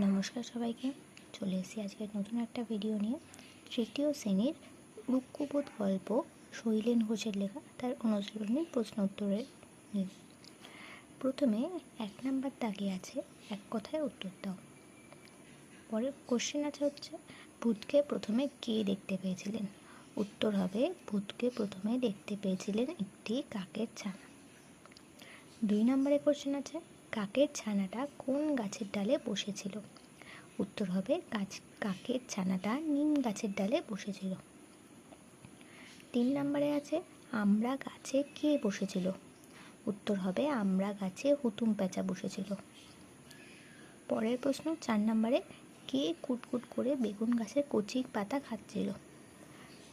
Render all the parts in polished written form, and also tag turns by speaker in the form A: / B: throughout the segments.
A: নমস্কার সবাইকে। চলে এসেছি আজকের নতুন একটা ভিডিও নিয়ে। তৃতীয় শ্রেণীর রুক্কবোধ গল্প শৈলেন ঘোষের লেখা তার অনুশীলনীর প্রশ্ন উত্তরের নিয়ে। প্রথমে 1 নাম্বার দাগে আছে এক কথায় উত্তর দাও। পরের কোশ্চেন হচ্ছে ভূতকে প্রথমে কে দেখতে পেয়েছিলেন। উত্তর হবে ভূতকে প্রথমে দেখতে পেয়েছিলেন একটি কাকের ছানা। 2 নম্বরে কোশ্চেন আছে কাকের ছানাটা কোন গাছের ডালে বসেছিল। উত্তর হবে কাকের ছানাটা নিম গাছের ডালে বসেছিল। 3 নম্বরে আছে আমড়া গাছে কে বসেছিল। উত্তর হবে আমড়া গাছে হুতুম প্যাঁচা বসেছিল। পরের প্রশ্ন 4 নম্বরে কে কুটকুট করে বেগুন গাছের কচি পাতা খাচ্ছিল।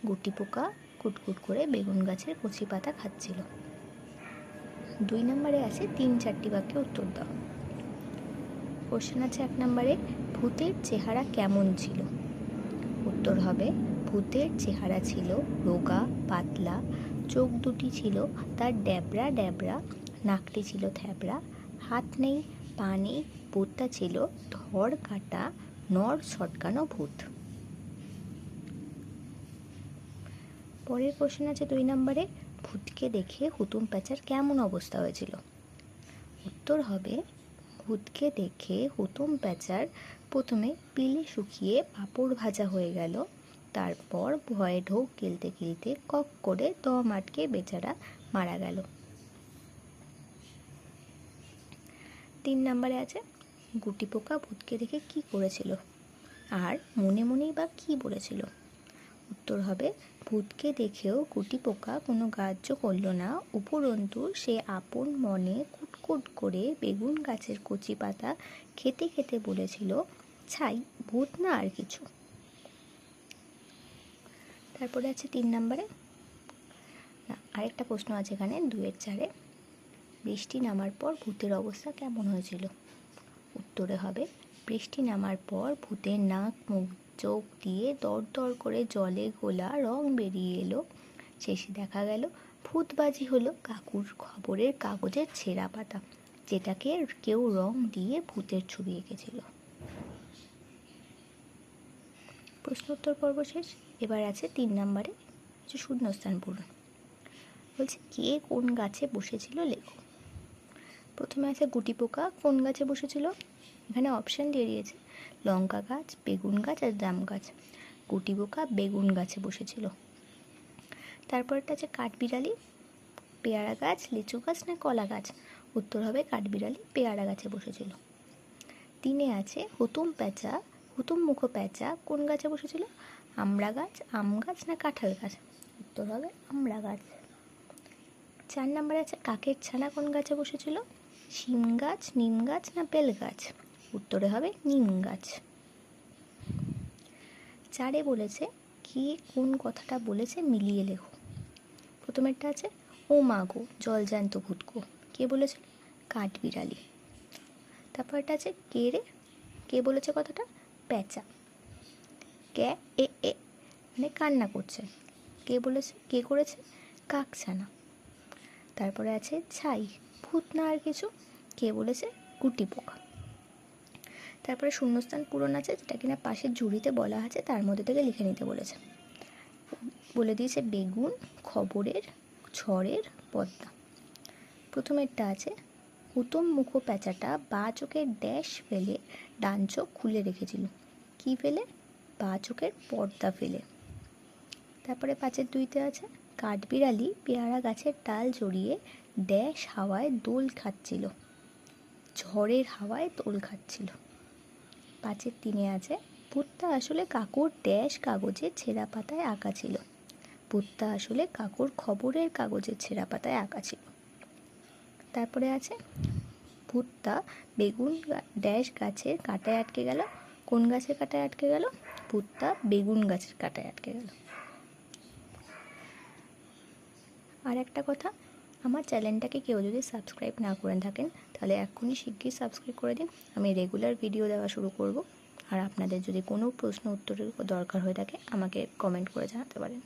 A: গুটি পোকা কুটকুট করে বেগুন গাছের কচি পাতা খাচ্ছিল। 2 নম্বরে আছে 3-4টি বাক্যে উত্তর দাও। কোশ্চেন আছে 1 নম্বরে ভূতের চেহারা কেমন ছিল। উত্তর হবে ভূতের চেহারা ছিল রোগা পাতলা, চোখ দুটি ছিল তার ড্যাবড়া ড্যাবড়া, নাকটি ছিল থ্যাবড়া, হাত নেই পা নেই, ভূতটা ছিল ধড় কাটা নড় ছটকানো ভূত। পরের কোশ্চেন আছে 2 নম্বরে ভূতকে দেখে হুতুম প্যাঁচার কেমন অবস্থা হয়েছিল। উত্তর হবে ভূতকে দেখে হুতুম প্যাঁচার প্রথমে পিলে শুকিয়ে পাঁপড় ভাজা হয়ে গেল, তারপর ভয়ে ঢোক গিলতে গিলতে কক করে দম আটকে বেচারা মারা গেল। 3 নম্বরে আছে গুটি পোকা ভূতকে দেখে কি করেছিল আর মনে মনেই বা কি বলেছিল। উত্তর হবে ভূতকে দেখেও গুটি পোকা কোনো গ্রাহ্য করল না, উপরন্তু সে আপন মনে কুটকুট করে বেগুন গাছের কচি পাতা খেতে খেতে বলেছিল ছাই ভূত না আর কিছু। তারপরে আছে 3 নম্বরে আরেকটা প্রশ্ন আছে এখানে 2-4 বৃষ্টি নামার পর ভূতের অবস্থা কেমন হয়েছিল। উত্তরে হবে বৃষ্টি নামার পর ভূতের নাক মুখ চোখ দিয়ে দর দর করে জলে গোলা রং বেরিয়ে এলো। শেষে দেখা গেল ভূতবাজি হলো কাকুর খবরের কাগজের ছেঁড়া পাতা, যেটাকে কেউ রং দিয়ে ভূতের ছবি এঁকেছিল। প্রশ্ন উত্তর পর্ব শেষ। এবার আছে 3 নম্বরে কিছু শূন্যস্থান পূরণ। বলছে কে কোন গাছে বসেছিল লেখো। প্রথমে আছে গুটি পোকা কোন গাছে বসেছিল। এখানে অপশান দিয়ে দিয়েছে লঙ্কা গাছ, বেগুন গাছ আর জাম গাছ। গুটি পোকা বেগুন গাছে বসেছিল। তারপরটা আছে কাঠবিড়ালি পেয়ারা গাছ, লিচু গাছ না কলা গাছ। উত্তর হবে কাঠবিড়ালি পেয়ারা গাছে বসেছিল। 3 আছে হুতুম প্যাঁচা হুতুম মুখ প্যাঁচা কোন গাছে বসেছিল। আমড়া গাছ, আম গাছ না কাঁঠাল গাছ। উত্তর হবে আমড়া গাছ। 4 নম্বরে আছে কাকের ছানা কোন গাছে বসেছিল। শিম গাছ, নিম গাছ না বেল গাছ। উত্তরে হবে নিম গাছ। 4 বলেছে কে কোন কথাটা বলেছে মিলিয়ে লেখো। প্রথমেরটা আছে ও মা গো জলজ্যান্ত ভূতকো কে বলেছিল। কাঠবিড়ালি। তারপরটা আছে কে রে কে বলেছে কথাটা। প্যাঁচা। কে এ এ মানে কান্না করছে কে বলেছে কে করেছে। কাকছানা। তারপরে আছে ছাই ভূত না আর কিছু কে বলেছে। গুটি পোকা। তারপরে শূন্যস্থান পূরণ আছে যেটা কিনা পাশের ঝুড়িতে বলা আছে তার মধ্যে থেকে লিখে নিতে বলেছে। বলে দিয়েছে বেগুন খবরের ছড়ের পদ্মা। প্রথমেরটা আছে হুতুম মুখ প্যাঁচাটা বা চোখের ড্যাশ ফেলে ডান চোখ খুলে রেখেছিল। কি ফেলে। বা চোখের পর্দা ফেলে। তারপরে 5-এর 2-তে আছে কাঠবিড়ালি পেয়ারা গাছের ডাল জড়িয়ে ড্যাশ হাওয়ায় দোল খাচ্ছিল। ঝড়ের হাওয়ায় দোল খাচ্ছিল। 5-এর 3-এ আছে ভূতটা আসলে কাকুর ড্যাশ কাগজের ছেঁড়া পাতায় আঁকা ছিল। ভূতটা আসলে কাকুর খবরের কাগজের ছেঁড়া পাতায় আঁকা ছিল। তারপরে আছে ভূতটা বেগুন ড্যাশ গাছের কাঁটায় আটকে গেল। কোন গাছের কাঁটায় আটকে গেল। ভূতটা বেগুন গাছের কাঁটায় আটকে গেল। আর একটা কথা, আমার চ্যানেলটাকে কেউ যদি সাবস্ক্রাইব না করে থাকেন তাহলে এক্ষুনি শিগগির সাবস্ক্রাইব করে দিন। আমি রেগুলার ভিডিও দেওয়া শুরু করব। আর আপনাদের যদি কোনো প্রশ্ন উত্তরের দরকার হয়ে থাকে আমাকে কমেন্ট করে জানাতে পারেন।